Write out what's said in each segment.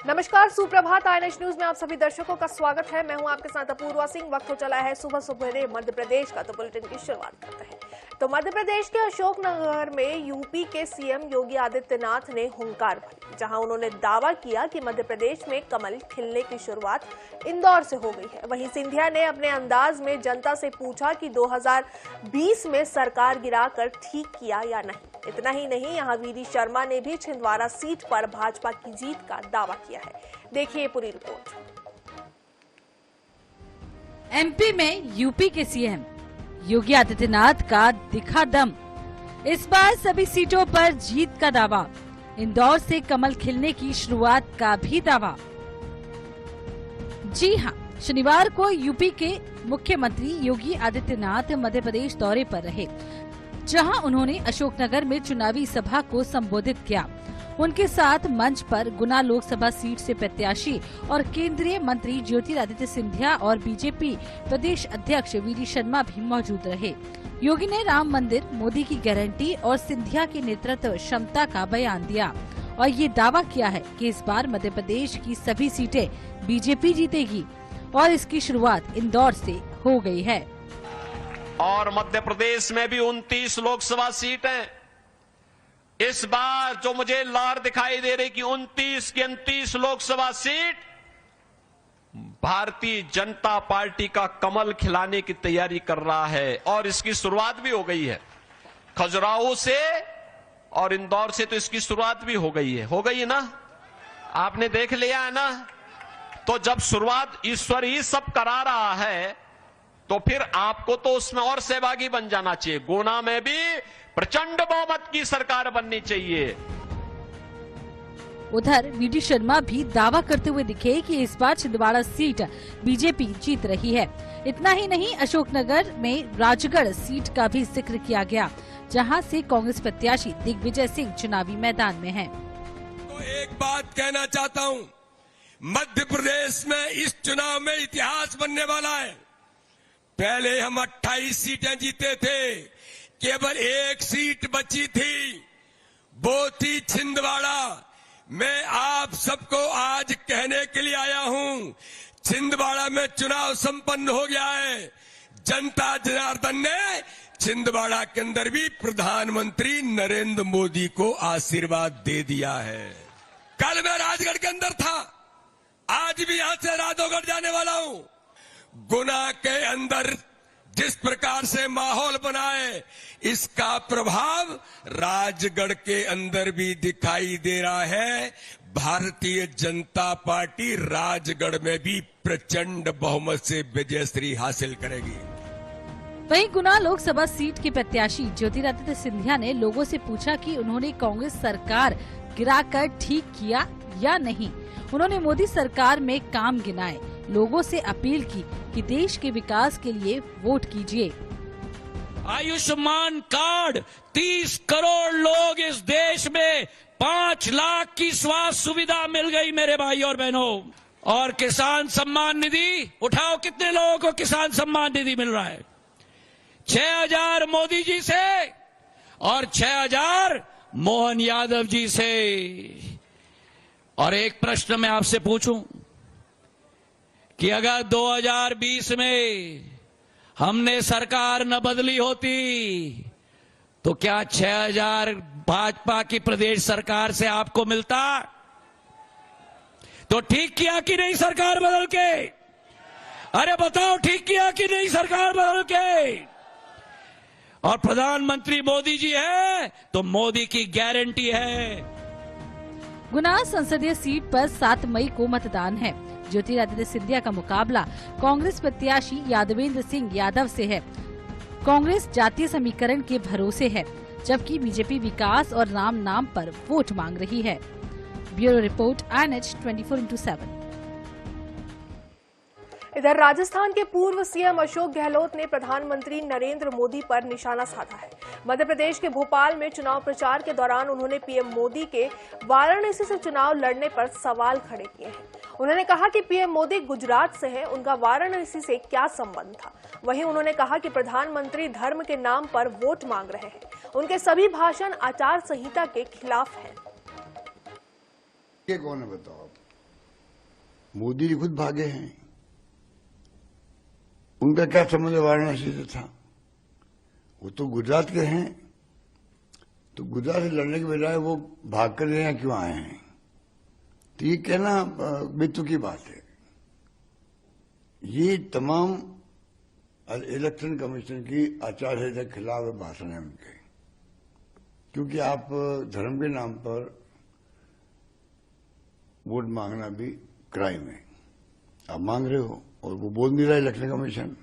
नमस्कार, सुप्रभात। INH news में आप सभी दर्शकों का स्वागत है। मैं हूं आपके साथ अपूर्वा सिंह। वक्त हो चला है सुबह सुबह मध्य प्रदेश का, तो बुलेटिन की शुरुआत करते हैं। तो मध्य प्रदेश के अशोकनगर में यूपी के सीएम योगी आदित्यनाथ ने हुंकार भरी, जहां उन्होंने दावा किया कि मध्य प्रदेश में कमल खिलने की शुरुआत इंदौर से हो गई है। वहीं सिंधिया ने अपने अंदाज में जनता से पूछा कि 2020 में सरकार गिराकर ठीक किया या नहीं। इतना ही नहीं, यहां वीडी शर्मा ने भी छिंदवाड़ा सीट पर भाजपा की जीत का दावा किया है। देखिए पूरी रिपोर्ट। एमपी में यूपी के सीएम योगी आदित्यनाथ का दिखा दम। इस बार सभी सीटों पर जीत का दावा, इंदौर से कमल खिलने की शुरुआत का भी दावा। जी हां, शनिवार को यूपी के मुख्यमंत्री योगी आदित्यनाथ मध्य प्रदेश दौरे पर रहे, जहां उन्होंने अशोकनगर में चुनावी सभा को संबोधित किया। उनके साथ मंच पर गुना लोकसभा सीट से प्रत्याशी और केंद्रीय मंत्री ज्योतिरादित्य सिंधिया और बीजेपी प्रदेश अध्यक्ष वीडी शर्मा भी मौजूद रहे। योगी ने राम मंदिर, मोदी की गारंटी और सिंधिया की नेतृत्व क्षमता का बयान दिया और ये दावा किया है कि इस बार मध्य प्रदेश की सभी सीटें बीजेपी जीतेगी और इसकी शुरुआत इंदौर से हो गई है। और मध्य प्रदेश में भी 29 लोकसभा सीटें। इस बार जो मुझे लहर दिखाई दे रही कि 29 की 29 लोकसभा सीट भारतीय जनता पार्टी का कमल खिलाने की तैयारी कर रहा है और इसकी शुरुआत भी हो गई है। खजुराहो से और इंदौर से तो इसकी शुरुआत भी हो गई है ना? आपने देख लिया है ना? तो जब शुरुआत ईश्वर ही सब करा रहा है तो फिर आपको तो उसमें और सहभागी बन जाना चाहिए। गुना में भी प्रचंड बहुमत की सरकार बननी चाहिए। उधर वीडी शर्मा भी दावा करते हुए दिखे कि इस बार छिंदवाड़ा सीट बीजेपी जीत रही है। इतना ही नहीं, अशोकनगर में राजगढ़ सीट का भी जिक्र किया गया, जहां से कांग्रेस प्रत्याशी दिग्विजय सिंह चुनावी मैदान में हैं। तो एक बात कहना चाहता हूं, मध्य प्रदेश में इस चुनाव में इतिहास बनने वाला है। पहले हम 28 सीटें जीते थे, केवल एक सीट बची थी, वो थी छिंदवाड़ा। मैं आप सबको आज कहने के लिए आया हूं, छिंदवाड़ा में चुनाव संपन्न हो गया है। जनता जनार्दन ने छिंदवाड़ा के अंदर भी प्रधानमंत्री नरेंद्र मोदी को आशीर्वाद दे दिया है। कल मैं राजगढ़ के अंदर था, आज भी यहां से राधोगढ़ जाने वाला हूं। गुना के अंदर जिस प्रकार से माहौल बना है, इसका प्रभाव राजगढ़ के अंदर भी दिखाई दे रहा है। भारतीय जनता पार्टी राजगढ़ में भी प्रचंड बहुमत से विजयश्री हासिल करेगी। वहीं गुना लोकसभा सीट के प्रत्याशी ज्योतिरादित्य सिंधिया ने लोगों से पूछा कि उन्होंने कांग्रेस सरकार गिराकर ठीक किया या नहीं। उन्होंने मोदी सरकार में काम गिनाए, लोगों से अपील की कि देश के विकास के लिए वोट कीजिए। आयुष्मान कार्ड 30 करोड़ लोग इस देश में 5 लाख की स्वास्थ्य सुविधा मिल गई मेरे भाई और बहनों। और किसान सम्मान निधि उठाओ, कितने लोगों को किसान सम्मान निधि मिल रहा है? 6000 मोदी जी से और 6000 मोहन यादव जी से। और एक प्रश्न मैं आपसे पूछूं कि अगर 2020 में हमने सरकार न बदली होती तो क्या 6000 भाजपा की प्रदेश सरकार से आपको मिलता? तो ठीक किया कि नहीं सरकार बदल के? अरे बताओ, ठीक किया कि नहीं सरकार बदल के? और प्रधानमंत्री मोदी जी है तो मोदी की गारंटी है। गुना संसदीय सीट पर 7 मई को मतदान है। ज्योतिरादित्य सिंधिया का मुकाबला कांग्रेस प्रत्याशी यादवेंद्र सिंह यादव से है। कांग्रेस जातीय समीकरण के भरोसे है, जबकि बीजेपी विकास और राम नाम पर वोट मांग रही है। Bureau report, INH 24/7। इधर राजस्थान के पूर्व सीएम अशोक गहलोत ने प्रधानमंत्री नरेंद्र मोदी पर निशाना साधा है। मध्य प्रदेश के भोपाल में चुनाव प्रचार के दौरान उन्होंने पीएम मोदी के वाराणसी से चुनाव लड़ने पर सवाल खड़े किए हैं। उन्होंने कहा कि पीएम मोदी गुजरात से हैं, उनका वाराणसी से क्या संबंध था। वहीं उन्होंने कहा कि प्रधानमंत्री धर्म के नाम पर वोट मांग रहे हैं। उनके सभी भाषण आचार संहिता के खिलाफ हैं। ये कौन है बताओ? मोदी जी खुद भागे हैं। उनका क्या संबंध वाराणसी से था? वो तो गुजरात के हैं, तो गुजरात से लड़ने के बजाय वो भाग कर यहाँ क्यों आए हैं? तो ये कहना बेतुकी की बात है। ये तमाम इलेक्शन कमीशन की आचार संहिता के खिलाफ भाषण है उनके, क्योंकि आप धर्म के नाम पर वोट मांगना भी क्राइम है। आप मांग रहे हो और वो बोल नहीं रहा इलेक्शन कमीशन।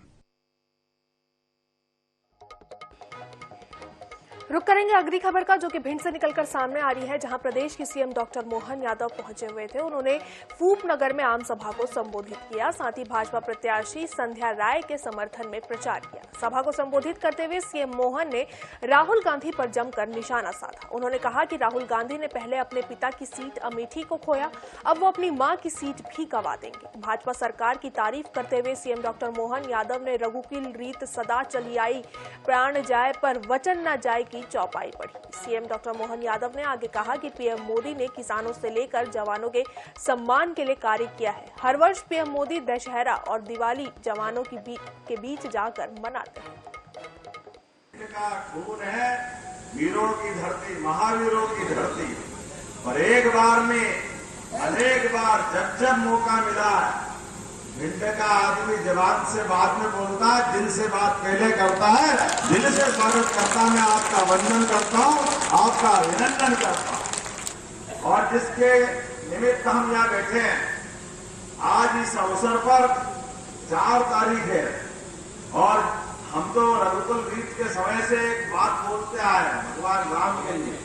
रुक करेंगे अगली खबर का, जो कि भिंड से निकलकर सामने आ रही है, जहां प्रदेश की सीएम डॉक्टर मोहन यादव पहुंचे हुए थे। उन्होंने फूप नगर में आम सभा को संबोधित किया, साथ ही भाजपा प्रत्याशी संध्या राय के समर्थन में प्रचार किया। सभा को संबोधित करते हुए सीएम मोहन ने राहुल गांधी पर जमकर निशाना साधा। उन्होंने कहा कि राहुल गांधी ने पहले अपने पिता की सीट अमेठी को खोया, अब वो अपनी मां की सीट भी गंवा देंगे। भाजपा सरकार की तारीफ करते हुए सीएम डॉक्टर मोहन यादव ने रघुकुल रीत सदा चली आई, प्राण जाए पर वचन न जाए की चौपाई पढ़ी। सीएम डॉक्टर मोहन यादव ने आगे कहा कि पीएम मोदी ने किसानों से लेकर जवानों के सम्मान के लिए कार्य किया है। हर वर्ष पीएम मोदी दशहरा और दिवाली जवानों के बीच जाकर मनाते हैं। का खून है वीरों की धरती, महावीरों की धरती, और एक बार में अनेक बार जब मौका मिला, भिंड का आदमी जवान से बाद में बोलता है, दिल से बात पहले करता है। दिल से स्वागत करता, मैं आपका वंदन करता हूँ, आपका अभिनंदन करता हूँ। और जिसके निमित्त हम यहाँ बैठे हैं, आज इस अवसर पर 4 तारीख है, और हम तो रघुकुल रीत के समय से एक बात बोलते आए हैं भगवान राम के लिए,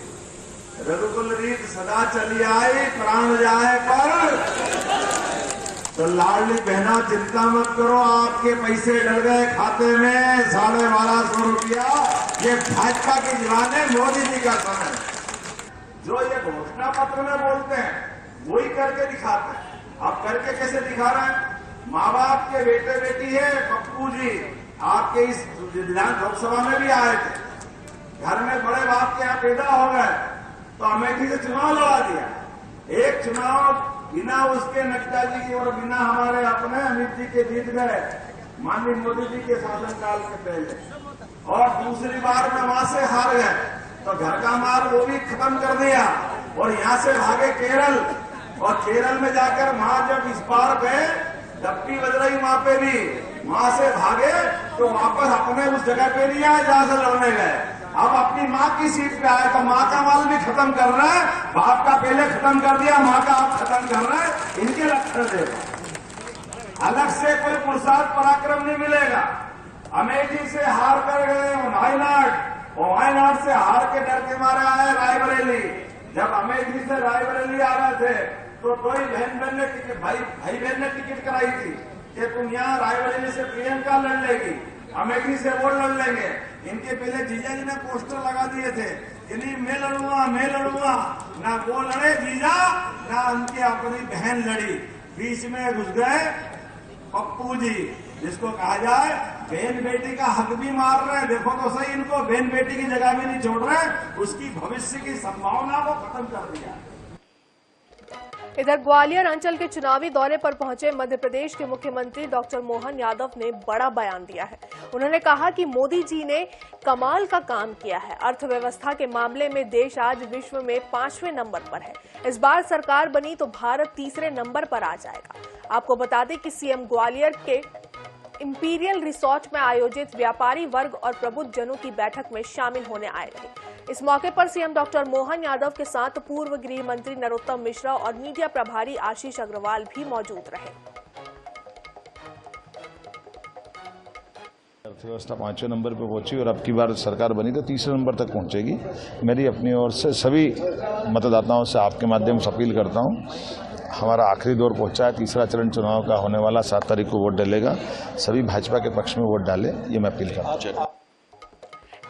रघुकुल रीत सदा चली आई, प्राण जाए पर। तो लाडली बहना चिंता मत करो, आपके पैसे डल गए खाते में 1250 रुपया। ये भाजपा की जवान है, मोदी जी का समय। जो ये घोषणा पत्र में बोलते हैं वही करके दिखाते हैं। अब करके कैसे दिखा रहे हैं? माँ बाप के बेटे बेटी है, पप्पू जी आपके इस विधान लोकसभा में भी आए थे, घर में बड़े बाप के यहाँ पैदा हो गए, तो अमेठी से चुनाव लड़ा दिया। एक चुनाव बिना उसके नड्डा जी की और बिना हमारे अपने अमित जी के जीत गए, माननीय मोदी जी के शासनकाल के पहले। और दूसरी बार में वहां से हार गए, तो घर का माल वो भी खत्म कर दिया, और यहाँ से भागे केरल, और केरल में जाकर वहां जब इस बार गए, डप्पी बज रही वहां पे भी, वहां से भागे तो वापस अपने उस जगह पे नहीं आए जहां से लड़ने गए। अब अपनी माँ की सीट पे आए, तो माँ का माल भी खत्म कर रहे हैं, बाप का पहले खत्म कर दिया, माँ का आप खत्म कर रहे हैं। इनके लक्षण देखो, अलग से कोई पुरुषार्थ पराक्रम नहीं मिलेगा। अमेठी से हार कर गए वायनाड से हार के डर के मारे आए रायबरेली। जब अमेठी से रायबरेली आ रहे थे, तो कोई बहन ने टिकट, भाई बहन ने टिकट कराई थी कि तुम यहाँ रायबरेली से प्रियंका लड़ लेगी, अमेठी से वो लड़ लेंगे। इनके पहले जीजा जी ने पोस्टर लगा दिए थे कि नहीं मैं लड़ूंगा। ना वो लड़े जीजा, ना उनकी अपनी बहन लड़ी। बीच में घुस गए पप्पू जी, जिसको कहा जाए बहन बेटी का हक भी मार रहे हैं। देखो तो सही, इनको बहन बेटी की जगह भी नहीं छोड़ रहे, उसकी भविष्य की संभावना को खत्म कर दिया। इधर ग्वालियर अंचल के चुनावी दौरे पर पहुंचे मध्य प्रदेश के मुख्यमंत्री डॉक्टर मोहन यादव ने बड़ा बयान दिया है। उन्होंने कहा कि मोदी जी ने कमाल का काम किया है। अर्थव्यवस्था के मामले में देश आज विश्व में 5वें नंबर पर है। इस बार सरकार बनी तो भारत 3रे नंबर पर आ जाएगा। आपको बता दें कि सीएम ग्वालियर के इंपीरियल रिसोर्ट में आयोजित व्यापारी वर्ग और प्रबुद्ध जनों की बैठक में शामिल होने आए थे। इस मौके पर सीएम डॉक्टर मोहन यादव के साथ पूर्व गृह मंत्री नरोत्तम मिश्रा और मीडिया प्रभारी आशीष अग्रवाल भी मौजूद रहे। अर्थव्यवस्था 5वें नंबर पर पहुंची और अब की बार सरकार बनी तो 3रे नंबर तक पहुंचेगी। मेरी अपनी ओर से सभी मतदाताओं से आपके माध्यम से अपील करता हूं, हमारा आखिरी दौर पहुंचा है, 3रा चरण चुनाव का होने वाला 7 तारीख को वोट डलेगा। सभी भाजपा के पक्ष में वोट डालें, ये मैं अपील करता हूं।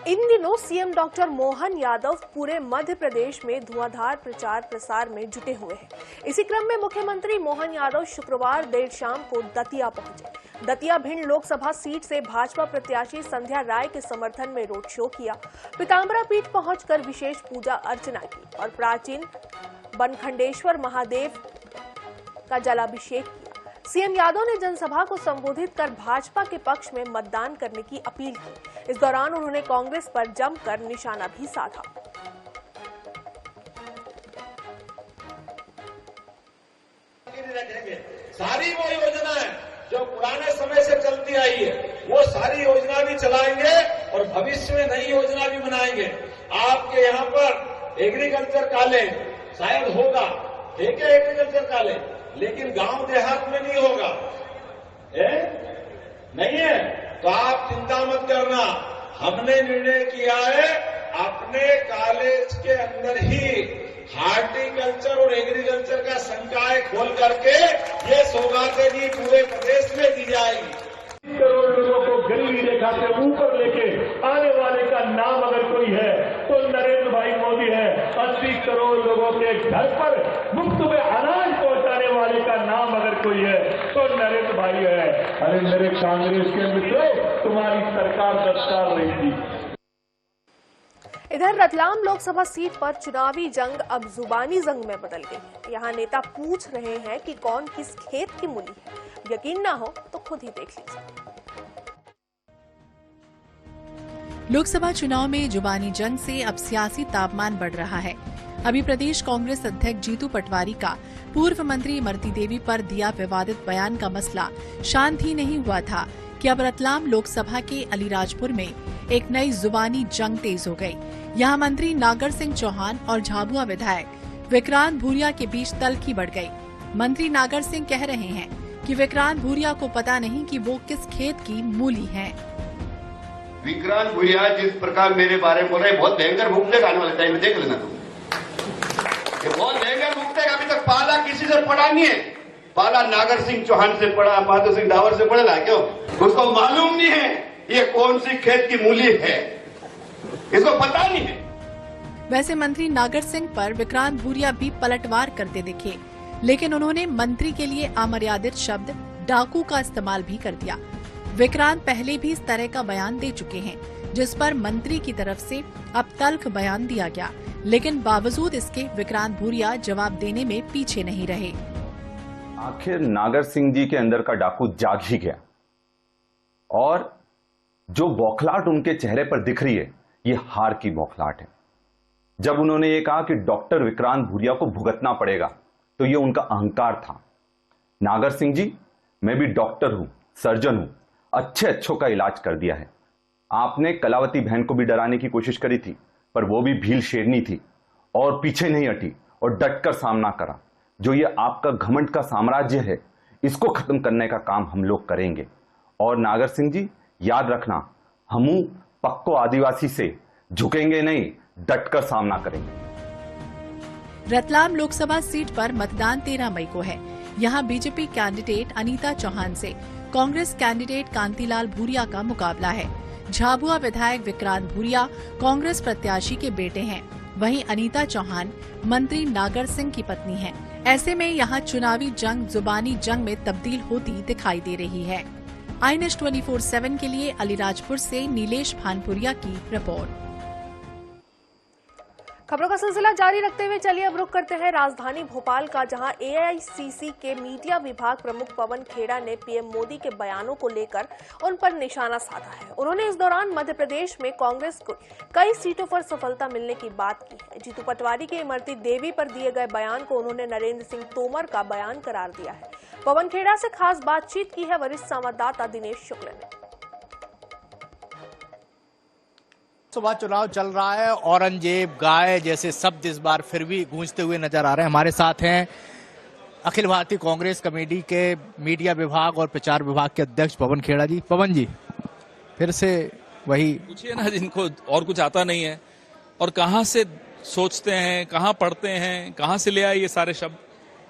इन दिनों सीएम डॉक्टर मोहन यादव पूरे मध्य प्रदेश में धुआंधार प्रचार प्रसार में जुटे हुए हैं। इसी क्रम में मुख्यमंत्री मोहन यादव शुक्रवार देर शाम को दतिया पहुंचे। दतिया भिंड लोकसभा सीट से भाजपा प्रत्याशी संध्या राय के समर्थन में रोड शो किया। पीताम्बरा पीठ पहुंचकर विशेष पूजा अर्चना की और प्राचीन बनखंडेश्वर महादेव का जलाभिषेक किया। सीएम यादव ने जनसभा को संबोधित कर भाजपा के पक्ष में मतदान करने की अपील की। इस दौरान उन्होंने कांग्रेस पर जमकर निशाना भी साधा। सारी वो योजनाएं जो पुराने समय से चलती आई है वो सारी योजना भी चलाएंगे और भविष्य में नई योजना भी बनाएंगे। आपके यहाँ पर एग्रीकल्चर कॉलेज शायद होगा, ठीक है एग्रीकल्चर कॉलेज, लेकिन गांव देहात में नहीं होगा, नहीं है। तो आप चिंता मत करना, हमने निर्णय किया है अपने कॉलेज के अंदर ही हार्टिकल्चर और एग्रीकल्चर का संकाय खोल करके ये सौगातें भी पूरे प्रदेश में दी जाएगी। करोड़ लोगों को गरीबी रेखा से ऊपर लेके आने वाले का नाम अगर कोई है तो नरेंद्र भाई मोदी है। 80 करोड़ लोगों के घर पर मुफ्त में अनाज पहुंचाने वाले का नाम अगर कोई है तो नरेंद्र भाई है। अरे मेरे कांग्रेस के मित्रों, तुम्हारी सरकार 10 साल रही थी। इधर रतलाम लोकसभा सीट पर चुनावी जंग अब जुबानी जंग में बदल गई है। यहाँ नेता पूछ रहे हैं कि कौन किस खेत की मूली है। यकीन ना हो तो खुद ही देख लीजिए। लोकसभा चुनाव में जुबानी जंग से अब सियासी तापमान बढ़ रहा है। अभी प्रदेश कांग्रेस अध्यक्ष जीतू पटवारी का पूर्व मंत्री इमरती देवी पर दिया विवादित बयान का मसला शांत ही नहीं हुआ था कि अब रतलाम लोकसभा के अलीराजपुर में एक नई जुबानी जंग तेज हो गई। यहाँ मंत्री नागर सिंह चौहान और झाबुआ विधायक विक्रांत भूरिया के बीच तल्खी बढ़ गई। मंत्री नागर सिंह कह रहे हैं कि विक्रांत भूरिया को पता नहीं कि वो किस खेत की मूली हैं। विक्रांत भूरिया जिस प्रकार मेरे बारे में बोल रहे, बहुत भयंकर भूखते आने वाले टाइम में, देख लेना तुम, ये बहुत भयंकर भूखते। अभी तक पाला किसी से पढ़ा नहीं है। पाला नागर सिंह चौहान से पढ़ा, बहादुर सिंह डावर से पढ़ा क्यों? उसको मालूम नहीं है ये कौन सी खेत की मूली है, इसको पता नहीं है। वैसे मंत्री नागर सिंह पर विक्रांत भूरिया भी पलटवार करते दिखे, लेकिन उन्होंने मंत्री के लिए अमर्यादित शब्द डाकू का इस्तेमाल भी कर दिया। विक्रांत पहले भी इस तरह का बयान दे चुके हैं, जिस पर मंत्री की तरफ से अब तल्ख बयान दिया गया, लेकिन बावजूद इसके विक्रांत भूरिया जवाब देने में पीछे नहीं रहे। आखिर नागर सिंह जी के अंदर का डाकू जाग ही गया और जो बौखलाहट उनके चेहरे पर दिख रही है ये हार की बौखलाहट है। जब उन्होंने ये कहा कि डॉक्टर विक्रांत भूरिया को भुगतना पड़ेगा तो ये उनका अहंकार था। नागर सिंह जी, मैं भी डॉक्टर हूं, सर्जन हूं, अच्छों का इलाज कर दिया है। आपने कलावती बहन को भी डराने की कोशिश करी थी, पर वो भी भील शेरनी थी और पीछे नहीं हटी और डटकर सामना करा। जो ये आपका घमंड का साम्राज्य है, इसको खत्म करने का काम हम लोग करेंगे। और नागर सिंह जी, याद रखना, हमू पक्को आदिवासी से झुकेंगे नहीं, डटकर सामना करेंगे। रतलाम लोकसभा सीट पर मतदान 13 मई को है। यहाँ बीजेपी कैंडिडेट अनीता चौहान से कांग्रेस कैंडिडेट कांतिलाल भूरिया का मुकाबला है। झाबुआ विधायक विक्रांत भूरिया कांग्रेस प्रत्याशी के बेटे हैं, वहीं अनीता चौहान मंत्री नागर सिंह की पत्नी हैं। ऐसे में यहाँ चुनावी जंग जुबानी जंग में तब्दील होती दिखाई दे रही है। INS 24/7 के लिए अलीराजपुर से नीलेश भानपुरिया की रिपोर्ट। खबरों का सिलसिला जारी रखते हुए चलिए अब रुख करते हैं राजधानी भोपाल का, जहां AICC के मीडिया विभाग प्रमुख पवन खेड़ा ने पीएम मोदी के बयानों को लेकर उन पर निशाना साधा है। उन्होंने इस दौरान मध्य प्रदेश में कांग्रेस को कई सीटों पर सफलता मिलने की बात की है। जीतू पटवारी के इमरती देवी पर दिए गए बयान को उन्होंने नरेंद्र सिंह तोमर का बयान करार दिया है। पवन खेड़ा से खास बातचीत की है वरिष्ठ संवाददाता दिनेश शुक्ल ने। लोकसभा चुनाव चल रहा है, औरंगजेब गाय जैसे शब्द इस बार फिर भी गूंजते हुए नजर आ रहे हैं। हमारे साथ हैं अखिल भारतीय कांग्रेस कमेटी के मीडिया विभाग और प्रचार विभाग के अध्यक्ष पवन खेड़ा जी। पवन जी, फिर से वही पूछिए ना, जिनको और कुछ आता नहीं है और कहां से सोचते हैं, कहां पढ़ते हैं, कहां से ले आए ये सारे शब्द।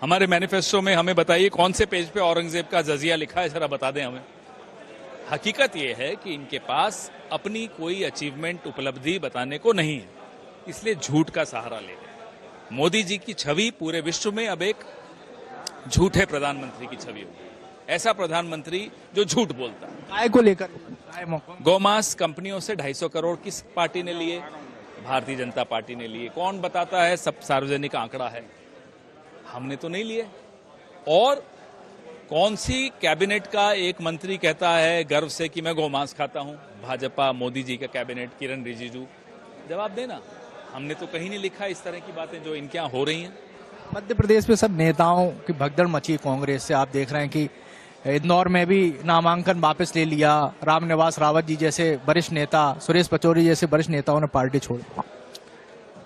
हमारे मैनिफेस्टो में हमें बताइए कौन से पेज पे औरंगजेब का जजिया लिखा है, जरा बता दें हमें। हकीकत यह है कि इनके पास अपनी कोई अचीवमेंट उपलब्धि बताने को नहीं है, इसलिए झूठ का सहारा ले रहे। मोदी जी की छवि पूरे विश्व में अब एक झूठे प्रधानमंत्री की छवि होगी। ऐसा प्रधानमंत्री जो झूठ बोलता है। गाय को लेकर गौमांस कंपनियों से 250 करोड़ किस पार्टी ने लिए? भारतीय जनता पार्टी ने लिए। कौन बताता है? सब सार्वजनिक आंकड़ा है, हमने तो नहीं लिए। और कौन सी कैबिनेट का एक मंत्री कहता है गर्व से कि मैं गोमांस खाता हूं? भाजपा मोदी जी का कैबिनेट, किरण रिजिजू, जवाब देना। हमने तो कहीं नहीं लिखा इस तरह की बातें जो इनके यहाँ हो रही हैं। मध्य प्रदेश में सब नेताओं की भगदड़ मची कांग्रेस से। आप देख रहे हैं कि इंदौर में भी नामांकन वापस ले लिया। रामनिवास रावत जी जैसे वरिष्ठ नेता, सुरेश पचौरी जैसे वरिष्ठ नेताओं ने पार्टी छोड़ी।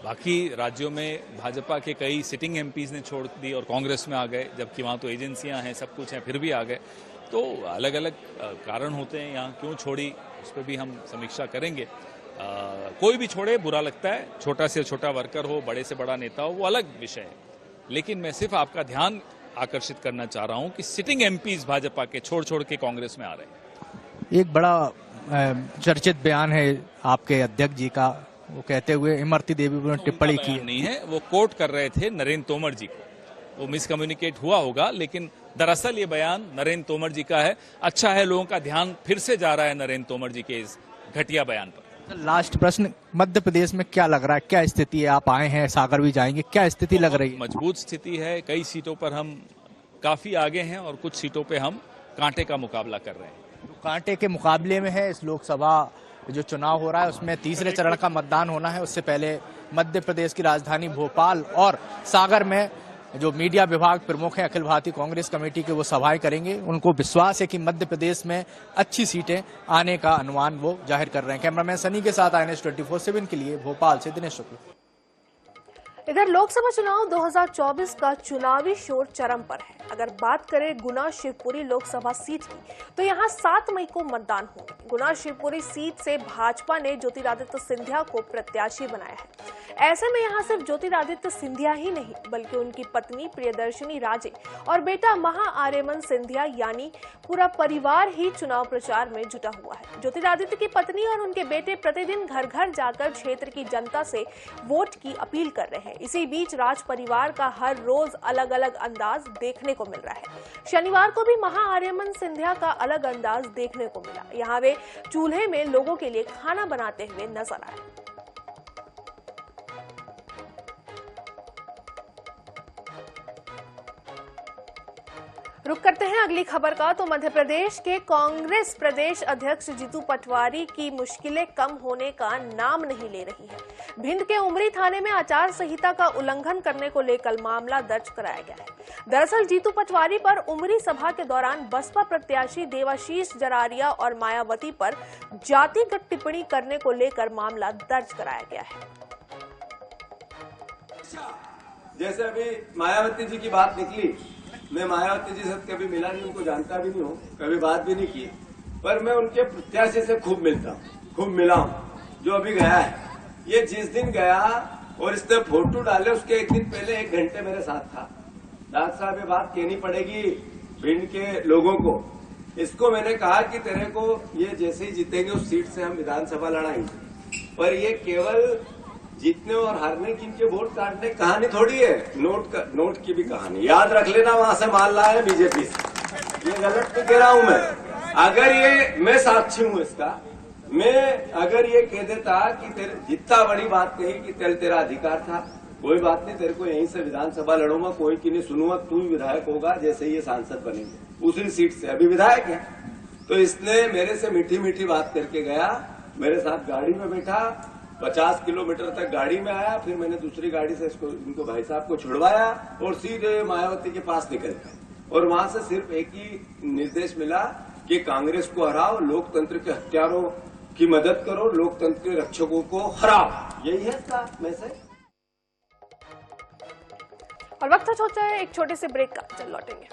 बाकी राज्यों में भाजपा के कई सिटिंग एमपीज ने छोड़ दी और कांग्रेस में आ गए, जबकि वहां तो एजेंसियां हैं, सब कुछ है, फिर भी आ गए। तो अलग अलग कारण होते हैं यहाँ क्यों छोड़ी, उस पर भी हम समीक्षा करेंगे। कोई भी छोड़े बुरा लगता है, छोटा से छोटा वर्कर हो, बड़े से बड़ा नेता हो, वो अलग विषय है। लेकिन मैं सिर्फ आपका ध्यान आकर्षित करना चाह रहा हूं कि सिटिंग एमपीज भाजपा के छोड़ के कांग्रेस में आ रहे हैं। एक बड़ा चर्चित बयान है आपके अध्यक्ष जी का, वो कहते हुए इमरती देवी पर टिप्पणी की नहीं है, वो कोट कर रहे थे नरेंद्र तोमर जी को। वो मिसकम्युनिकेट हुआ होगा, लेकिन दरअसल ये बयान नरेंद्र तोमर जी का है। अच्छा है लोगों का ध्यान फिर से जा रहा है नरेंद्र तोमर जी के इस घटिया बयान पर। लास्ट प्रश्न, मध्य प्रदेश में क्या लग रहा है, क्या स्थिति है? आप आए हैं, सागर भी जाएंगे, क्या स्थिति लग रही है? मजबूत स्थिति है। कई सीटों पर हम काफी आगे हैं और कुछ सीटों पे हम कांटे का मुकाबला कर रहे हैं। तो कांटे के मुकाबले में है इस लोकसभा जो चुनाव हो रहा है, उसमें तीसरे चरण का मतदान होना है। उससे पहले मध्य प्रदेश की राजधानी भोपाल और सागर में जो मीडिया विभाग प्रमुख हैं अखिल भारतीय कांग्रेस कमेटी के, वो सभाएं करेंगे। उनको विश्वास है कि मध्य प्रदेश में अच्छी सीटें आने का अनुमान वो जाहिर कर रहे हैं। कैमरामैन सनी के साथ INS 24/7 के लिए भोपाल से दिनेश शुक्ल। इधर लोकसभा चुनाव 2024 का चुनावी शोर चरम पर है। अगर बात करें गुना शिवपुरी लोकसभा सीट की, तो यहां 7 मई को मतदान होंगे। गुना शिवपुरी सीट से भाजपा ने ज्योतिरादित्य सिंधिया को प्रत्याशी बनाया है। ऐसे में यहां सिर्फ ज्योतिरादित्य सिंधिया ही नहीं, बल्कि उनकी पत्नी प्रियदर्शनी राजे और बेटा महा आर्यमन सिंधिया यानी पूरा परिवार ही चुनाव प्रचार में जुटा हुआ है। ज्योतिरादित्य की पत्नी और उनके बेटे प्रतिदिन घर घर जाकर क्षेत्र की जनता से वोट की अपील कर रहे हैं। इसी बीच राज परिवार का हर रोज अलग अलग अंदाज देखने को मिल रहा है। शनिवार को भी महा आर्यमन सिंधिया का अलग अंदाज देखने को मिला। यहाँ वे चूल्हे में लोगों के लिए खाना बनाते हुए नजर आए। रुक करते हैं अगली खबर का। तो मध्य प्रदेश के कांग्रेस प्रदेश अध्यक्ष जीतू पटवारी की मुश्किलें कम होने का नाम नहीं ले रही है। भिंड के उमरी थाने में आचार संहिता का उल्लंघन करने को लेकर मामला दर्ज कराया गया है। दरअसल जीतू पटवारी पर उमरी सभा के दौरान बसपा प्रत्याशी देवाशीष जरारिया और मायावती पर जातिगत टिप्पणी करने को लेकर मामला दर्ज कराया गया है। जैसे अभी मायावती जी की बात निकली, मैं मायावती जी से कभी मिला नहीं, उनको जानता भी नहीं हूँ, कभी बात भी नहीं की, पर मैं उनके प्रत्याशी से खूब मिलता हूँ, खूब मिला हूँ। जो अभी गया है, ये जिस दिन गया और इसने फोटो डाले उसके एक दिन पहले 1 घंटे मेरे साथ था। डॉक्टर साहब ये बात कहनी पड़ेगी भिंड के लोगों को। इसको मैंने कहा कि तेरे को ये जैसे ही जीतेंगे उस सीट से हम विधानसभा लड़ाएंगे, पर ये केवल जीतने और हारने की इनके वोट काटने की कहानी थोड़ी है, नोट की भी कहानी। याद रख लेना, वहां से माल लाया है बीजेपी से। ये गलत नहीं कह रहा हूं मैं। अगर ये, मैं साक्षी हूं इसका, मैं अगर ये कह देता कि तेरे जितना बड़ी बात कही कि तेरा अधिकार था, कोई बात नहीं, तेरे को यहीं से विधानसभा लड़ूंगा, कोई की नहीं सुनूंगा, तू ही विधायक होगा जैसे ये सांसद बनेंगे उसी सीट से। अभी विधायक है। तो इसने मेरे से मीठी मीठी बात करके गया, मेरे साथ गाड़ी में बैठा, 50 किलोमीटर तक गाड़ी में आया, फिर मैंने दूसरी गाड़ी से इनको भाई साहब को छुड़वाया और सीधे मायावती के पास निकल गए। और वहां से सिर्फ एक ही निर्देश मिला कि कांग्रेस को हराओ, लोकतंत्र के हत्यारों की मदद करो, लोकतंत्र के रक्षकों को हराओ। यही है इसका मैसेज। और वक्त हो चुका है एक छोटे से ब्रेक का, चल लौटेंगे।